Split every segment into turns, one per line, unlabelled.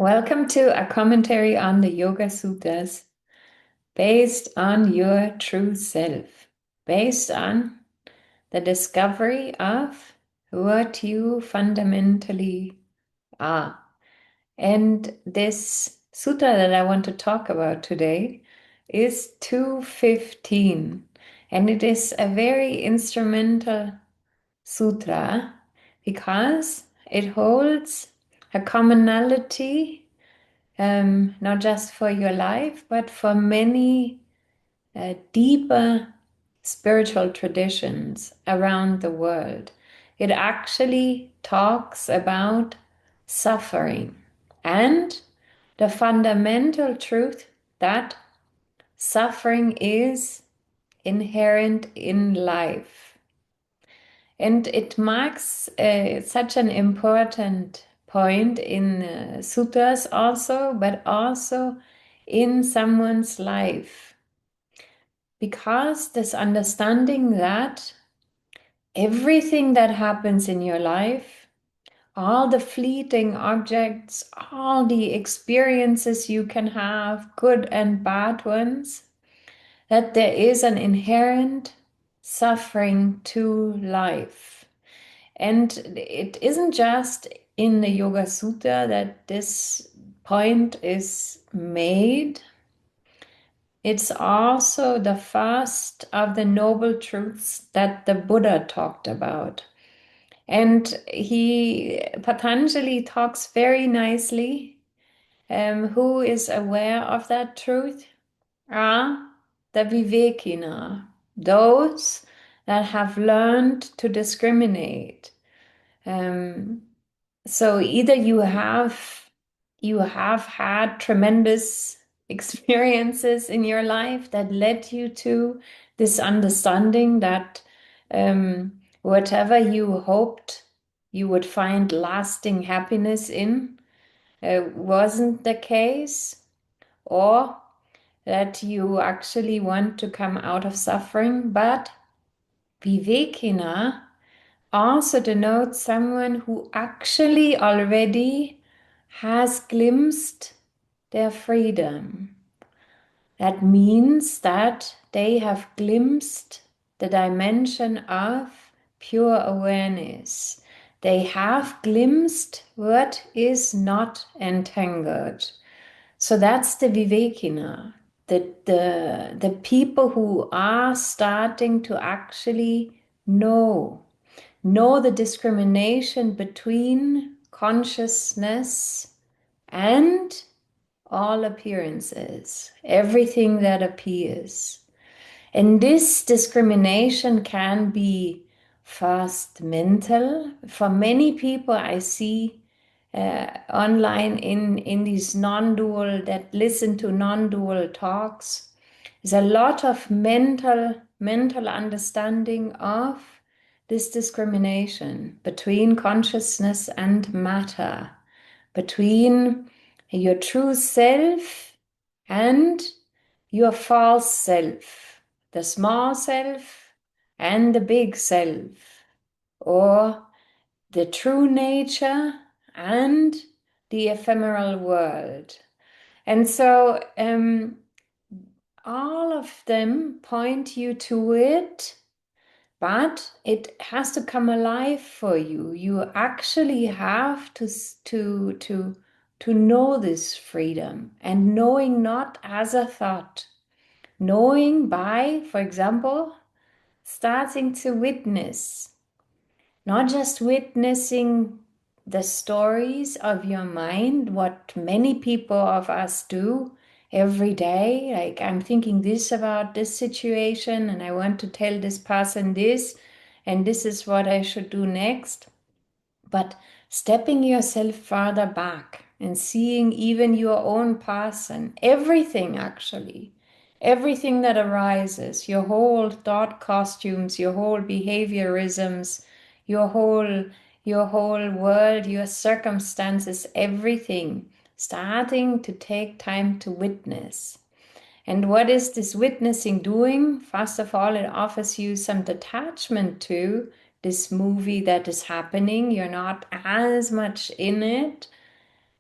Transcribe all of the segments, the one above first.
Welcome to a commentary on the Yoga Sutras based on your true self, based on the discovery of what you fundamentally are. And this sutra that I want to talk about today is 215, and it is a very instrumental sutra because it holds a commonality, not just for your life, but for many deeper spiritual traditions around the world. It actually talks about suffering and the fundamental truth that suffering is inherent in life. And it marks such an important point in sutras also, but also in someone's life. Because this understanding that everything that happens in your life, all the fleeting objects, all the experiences you can have, good and bad ones, that there is an inherent suffering to life. And it isn't just in the Yoga Sutra that this point is made. It's also the first of the noble truths that the Buddha talked about. And Patanjali talks very nicely. Who is aware of that truth are the Vivekina, those that have learned to discriminate. So either you have had tremendous experiences in your life that led you to this understanding that whatever you hoped you would find lasting happiness in wasn't the case, or that you actually want to come out of suffering. But Vivekina also denotes someone who actually already has glimpsed their freedom. That means that they have glimpsed the dimension of pure awareness. They have glimpsed what is not entangled. So that's the Vivekina, the people who are starting to actually know the discrimination between consciousness and all appearances, everything that appears. And this discrimination can be first mental. For many people I see online in these non-dual, that listen to non-dual talks, there's a lot of mental understanding of this discrimination between consciousness and matter, between your true self and your false self, the small self and the big self, or the true nature and the ephemeral world. And so all of them point you to it, but it has to come alive for you. You actually have to know this freedom, and knowing not as a thought, knowing by, for example, starting to witness, not just witnessing the stories of your mind, what many people of us do every day. Like, I'm thinking this about this situation, and I want to tell this person this, and this is what I should do next. But stepping yourself further back and seeing even your own person, everything actually, everything that arises, your whole thought costumes, your whole behaviorisms, your whole world, your circumstances, everything, starting to take time to witness. And what is this witnessing doing? First of all, it offers you some detachment to this movie that is happening. You're not as much in it.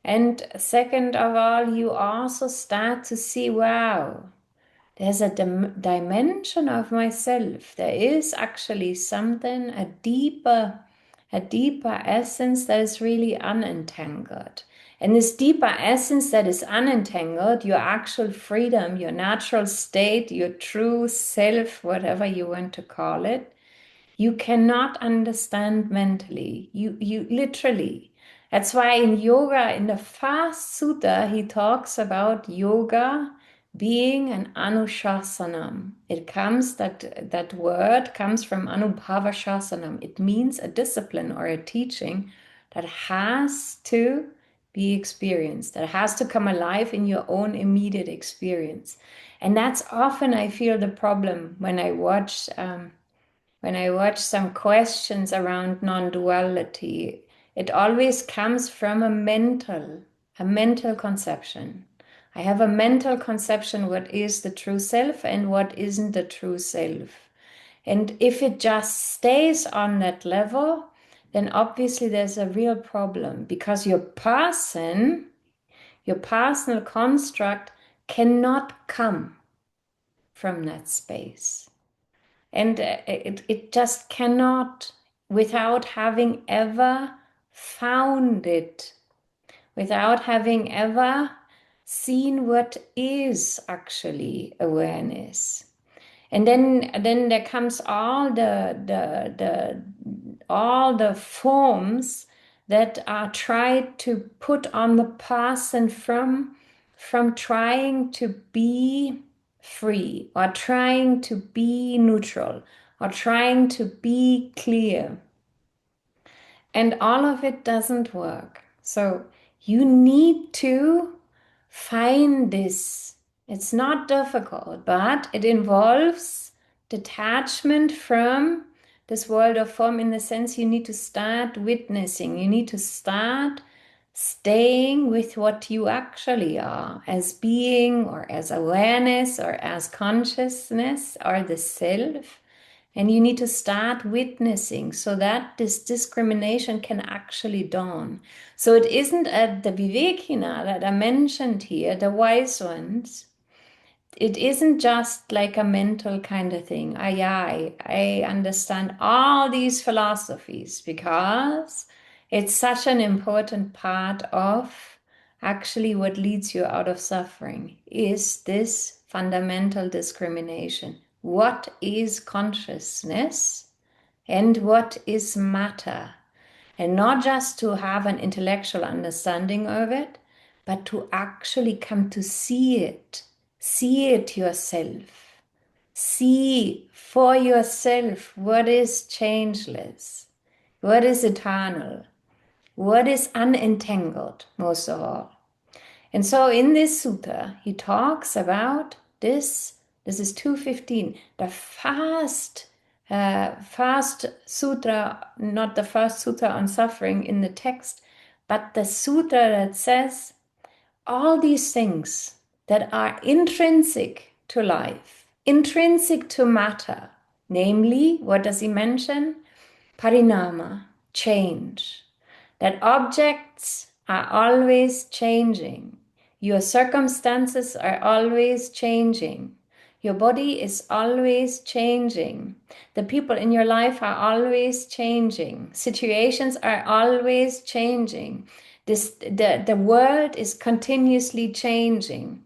And second of all, you also start to see, wow, there's a dimension of myself. There is actually something, a deeper essence that is really unentangled. And this deeper essence that is unentangled, your actual freedom, your natural state, your true self, whatever you want to call it, you cannot understand mentally. You literally. That's why in yoga, in the first sutta, he talks about yoga being an anushasanam. It comes that word comes from anubhavashasanam. It means a discipline or a teaching that has to be experienced, that has to come alive in your own immediate experience. And that's often I feel the problem when I watch some questions around non-duality, it always comes from a mental conception. I have a mental conception what is the true self and what isn't the true self. And if it just stays on that level, then obviously there's a real problem because your personal construct cannot come from that space. And it just cannot, without having ever found it, without having ever seen what is actually awareness. And then there comes all the forms that are tried to put on the person from trying to be free or trying to be neutral or trying to be clear. And all of it doesn't work. So you need to find this. It's not difficult, but it involves detachment from this world of form in the sense you need to start witnessing. You need to start staying with what you actually are as being or as awareness or as consciousness or the self. And you need to start witnessing so that this discrimination can actually dawn. So it isn't the Viveina that I mentioned here, the wise ones. It isn't just like a mental kind of thing. I understand all these philosophies because it's such an important part of actually what leads you out of suffering is this fundamental discrimination. What is consciousness and what is matter? And not just to have an intellectual understanding of it, but to actually come to see it yourself. See for yourself what is changeless, what is eternal, what is unentangled, most of all. And so in this sutta, he talks about this. This is 215, the first sutra, not the first sutra on suffering in the text, but the sutra that says all these things that are intrinsic to life, intrinsic to matter. Namely, what does he mention? Parinama, change. That objects are always changing. Your circumstances are always changing. Your body is always changing. The people in your life are always changing. Situations are always changing. The world is continuously changing.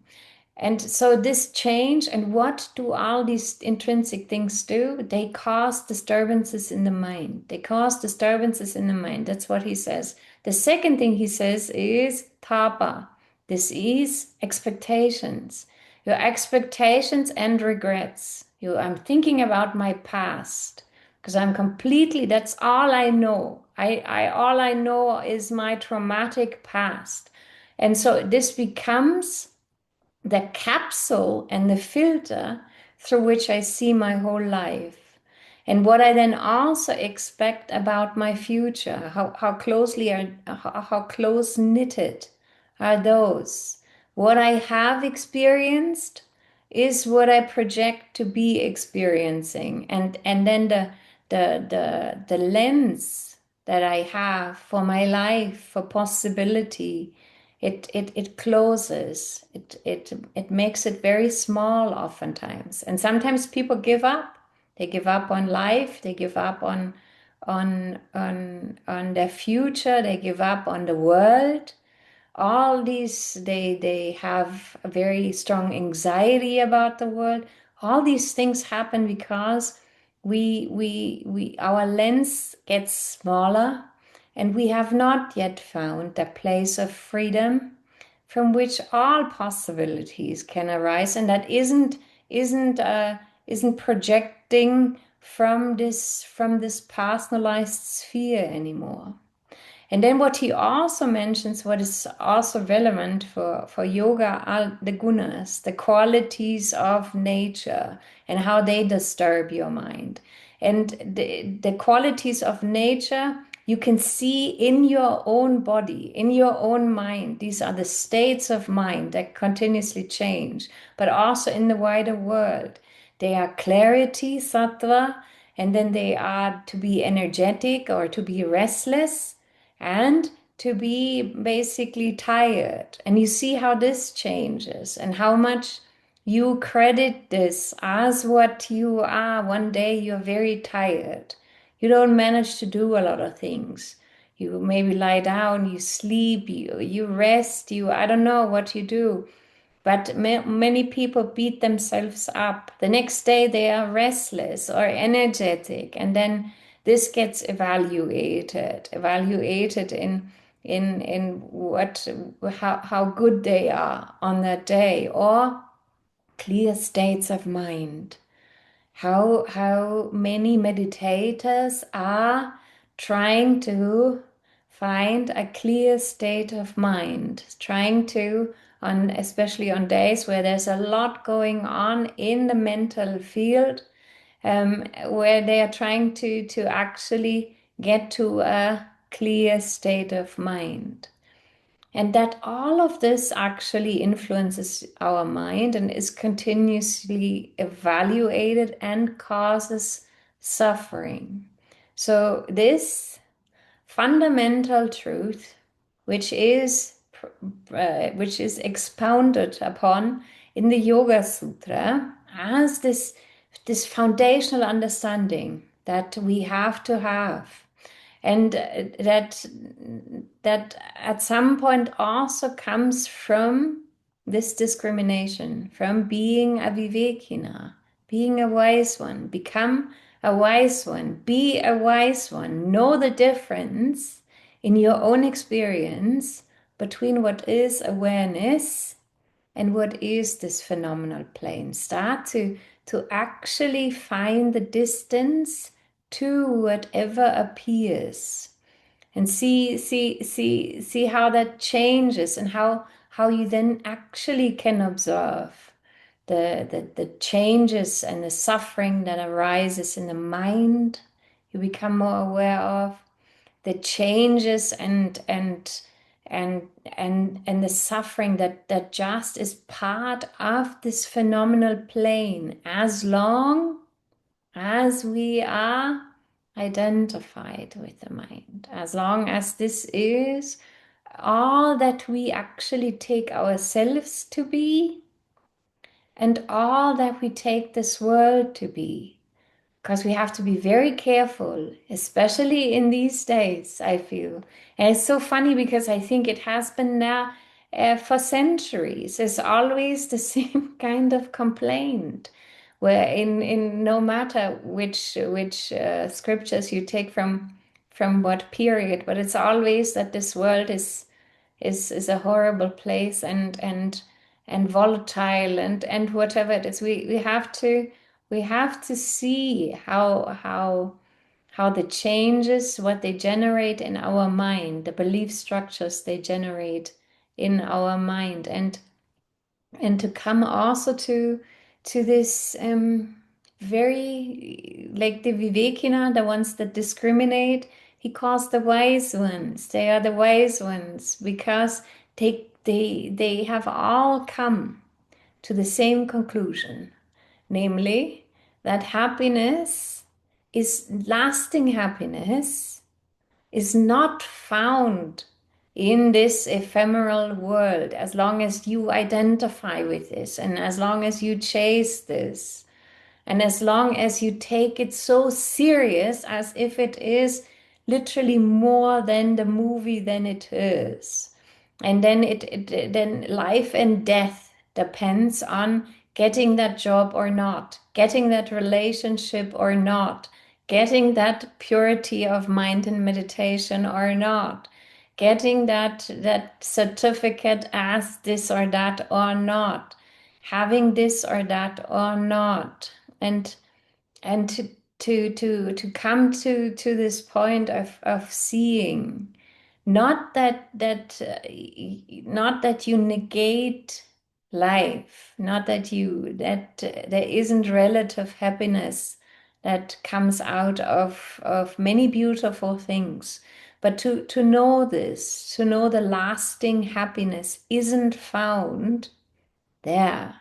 And so this change, and what do all these intrinsic things do? They cause disturbances in the mind. They cause disturbances in the mind. That's what he says. The second thing he says is tapa. This is expectations. Your expectations and regrets. I'm thinking about my past because that's all I know. All I know is my traumatic past. And so this becomes the capsule and the filter through which I see my whole life. And what I then also expect about my future, how close knitted are those. What I have experienced is what I project to be experiencing. And then the lens that I have for my life, for possibility, it closes. It makes it very small oftentimes. And sometimes people give up. They give up on life. They give up on their future. They give up on the world. All these, they have a very strong anxiety about the world. All these things happen because we our lens gets smaller, and we have not yet found the place of freedom from which all possibilities can arise, and that isn't projecting from this personalized sphere anymore. And then what he also mentions, what is also relevant for yoga, are the gunas, the qualities of nature and how they disturb your mind. And the qualities of nature you can see in your own body, in your own mind. These are the states of mind that continuously change, but also in the wider world. They are clarity, sattva, and then they are to be energetic or to be restless and to be basically tired. And you see how this changes and how much you credit this as what you are. One day you're very tired. You don't manage to do a lot of things. You maybe lie down, you sleep, you rest, I don't know what you do. But many people beat themselves up. The next day they are restless or energetic, and then this gets evaluated in what how good they are on that day, or clear states of mind. How many meditators are trying to find a clear state of mind, trying to, on especially on days where there's a lot going on in the mental field, where they are trying to actually get to a clear state of mind. And that all of this actually influences our mind and is continuously evaluated and causes suffering. So this fundamental truth, which is expounded upon in the Yogasutra as this foundational understanding that we have to have, and that at some point also comes from this discrimination, from being a Vivekina, being a wise one. Become a wise one, be a wise one, know the difference in your own experience between what is awareness and what is this phenomenal plane. Start to actually find the distance to whatever appears, and see how that changes, and how you then actually can observe the changes and the suffering that arises in the mind. You become more aware of the changes and the suffering that just is part of this phenomenal plane, as long as we are identified with the mind, as long as this is all that we actually take ourselves to be and all that we take this world to be. Because we have to be very careful, especially in these days, I feel. And it's so funny because I think it has been now for centuries. It's always the same kind of complaint, where in no matter which scriptures you take from what period, but it's always that this world is a horrible place and volatile and whatever it is. We have to see how the changes, what they generate in our mind, the belief structures they generate in our mind, and to come also to this very, like the Vivekina, the ones that discriminate, he calls the wise ones. They are the wise ones because they have all come to the same conclusion, namely that happiness is lasting. Happiness is not found in this ephemeral world, as long as you identify with this and as long as you chase this and as long as you take it so serious as if it is literally more than the movie than it is. And then then life and death depends on getting that job or not, getting that relationship or not, getting that purity of mind and meditation or not, getting that certificate as this or that or not, having this or that or not. And to come to this point of seeing, not not that you negate life, not that there isn't relative happiness that comes out of many beautiful things, but to know this, to know the lasting happiness isn't found there.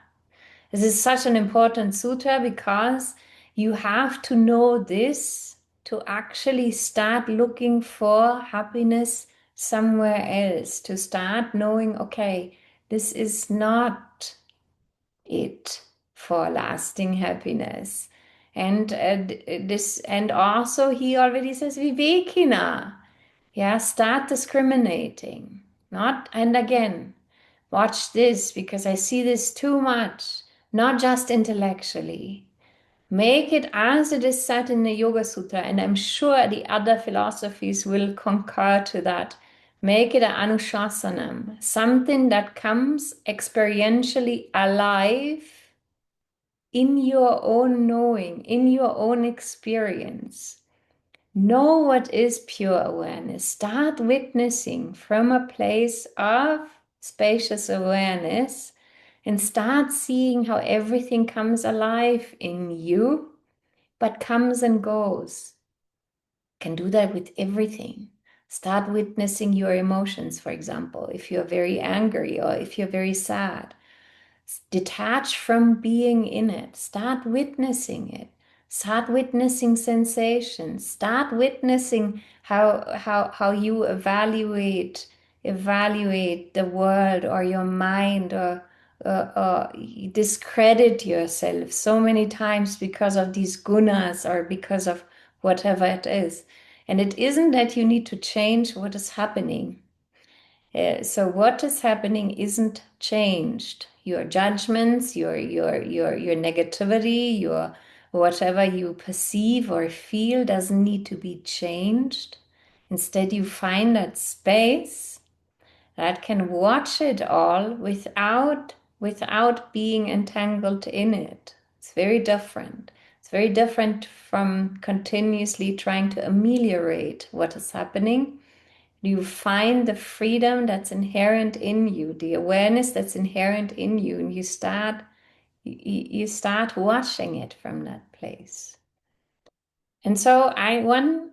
This is such an important sutra because you have to know this to actually start looking for happiness somewhere else, to start knowing, okay, this is not it for lasting happiness. And and also he already says Viveina. Yeah, start discriminating. Not, and again, watch this because I see this too much, not just intellectually. Make it as it is said in the Yoga Sutra, and I'm sure the other philosophies will concur to that. Make it an anushasanam, something that comes experientially alive in your own knowing, in your own experience. Know what is pure awareness. Start witnessing from a place of spacious awareness and start seeing how everything comes alive in you, but comes and goes. Can do that with everything. Start witnessing your emotions, for example, if you're very angry or if you're very sad. Detach from being in it. Start witnessing it. Start witnessing sensations. Start witnessing how you evaluate the world or your mind, or you discredit yourself so many times because of these gunas or because of whatever it is. And it isn't that you need to change what is happening. So what is happening isn't changed. Your judgments, your negativity, your whatever you perceive or feel doesn't need to be changed. Instead, you find that space that can watch it all without being entangled in it. It's very different. It's very different from continuously trying to ameliorate what is happening. You find the freedom that's inherent in you, the awareness that's inherent in you, and you start watching it from that place. And so one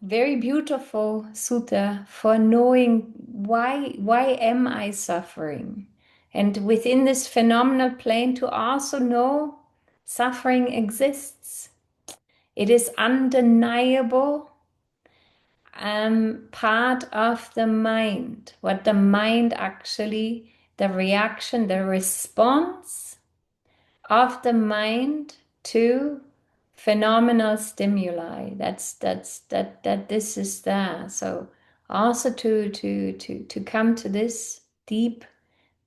very beautiful sutta for knowing why am I suffering? And within this phenomenal plane to also know suffering exists. It is undeniable part of the mind, what the mind actually, the reaction, the response of the mind to phenomenal stimuli. That this is there. So also to come to this deep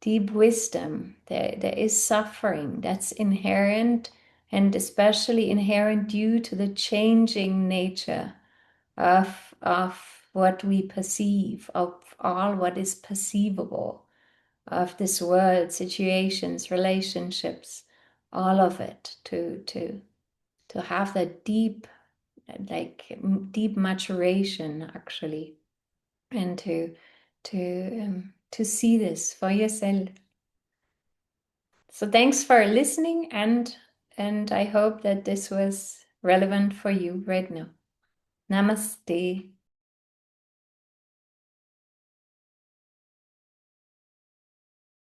wisdom. There is suffering that's inherent, and especially inherent due to the changing nature of what we perceive, of all what is perceivable, of this world, situations, relationships, all of it, to have that deep, deep maturation actually, and to see this for yourself. So thanks for listening, and I hope that this was relevant for you right now. Namaste.